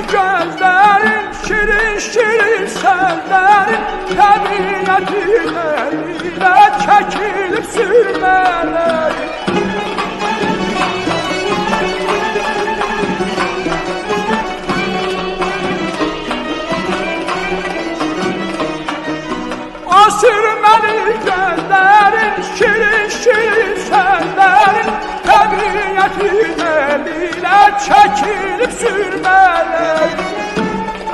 gözlerin, şirin şirin sözlerin, tabiatın eline çekilip sürmelerin. O sürmeli gözlerin, şirin şirin sözlerin, tabiatın eline çekilip sürmelerin.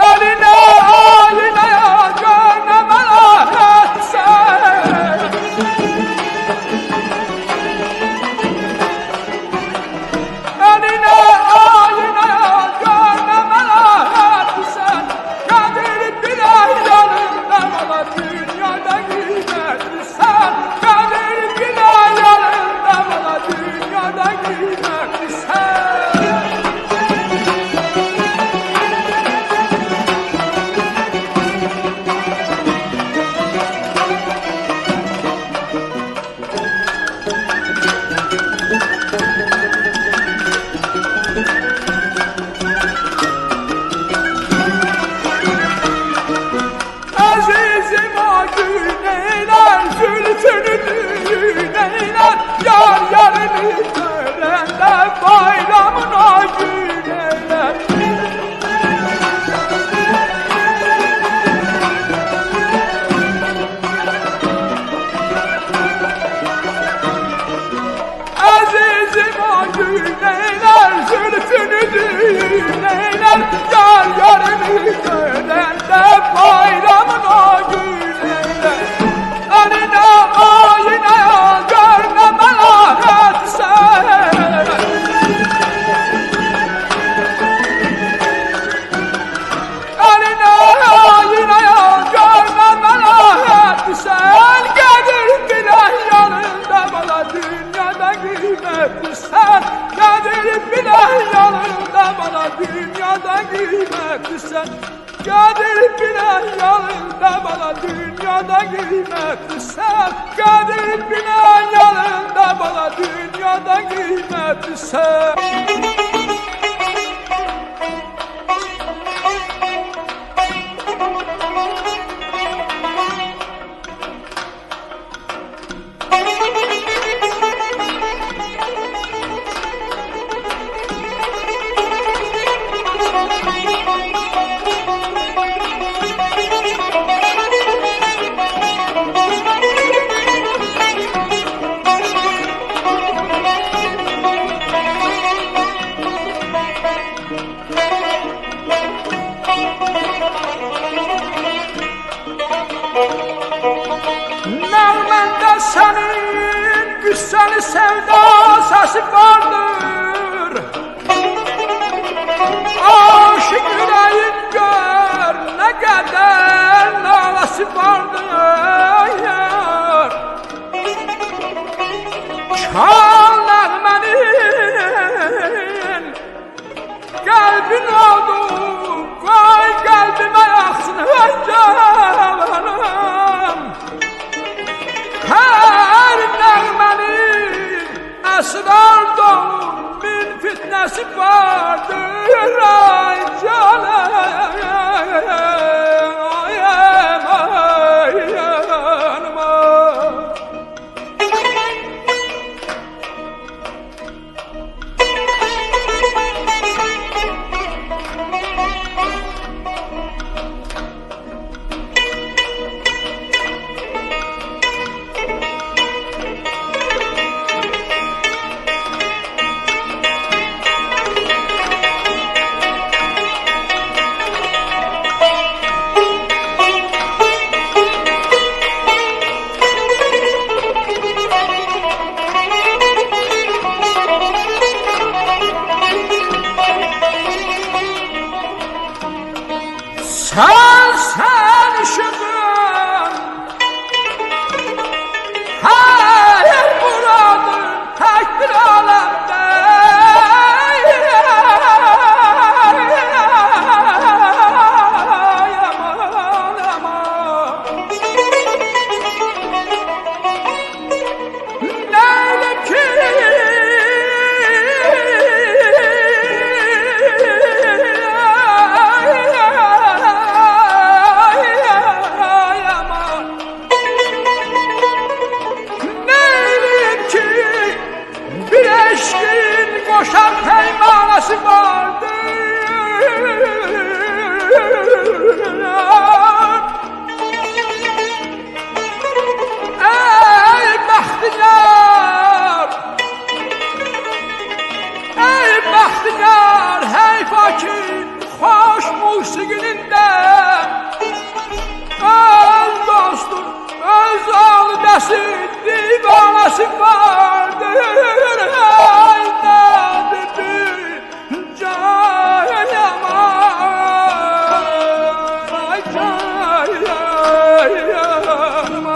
Eline aynaya görmemeler etsen, eline aynaya görmemeler etsen, kadir bile yanında bana dünyada gidersen, kadir bile yanında bana dünyada gidersen. Azizim o gün eyler, zülfünü düğün eyler, yar yarını görende bayramın o gün eyler. Azizim o gün eyler, zülfünü düğün eyler, yar yarını görende bayramın o gün eyler. Eline aynaya görmemeler etsen, eline aynaya görmemeler etsen, gelir bile yanında bana dünyada kıymetlisen, gelir bile yanında bana dünyada kıymetlisen, gelir bile yanında bana dünyada kıymetlisen, gelir bile yanında bana dünyada kıymetlisen. Nağmende senin güzel sevda sesi vardır, aşık yüreğin gör ne kadar nalası vardır. Çal nağmenin kalbin oldu, koy kalbime yaksın ey canım. Her nağmenin esrar dolu min fitnesi vardır ay canım. balası vardır. Ey bəxtiyar, ey bəxtiyar, hey fakir, hoş musiqinində öz dostum, öz alidəsi, divanəsi vardır. Ay nədir can yaman, ay can yaman.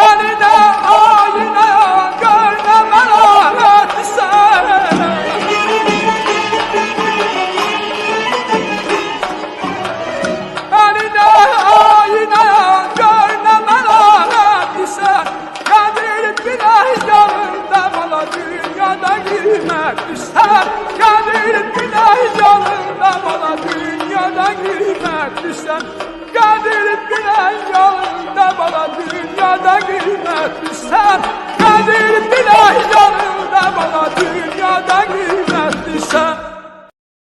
Əlinə ayinə görünə məlahətsən, əlinə ayinə görünə məlahətsən, Qədir bilək yanında bana dünyada qiymətlisən, Qədir bilək yanında bana dünyada qiymətlisən, Qədir bilək yanında bana dünyada qiymətlisən, Qədir bilək yanında bana dünyada qiymətlisən.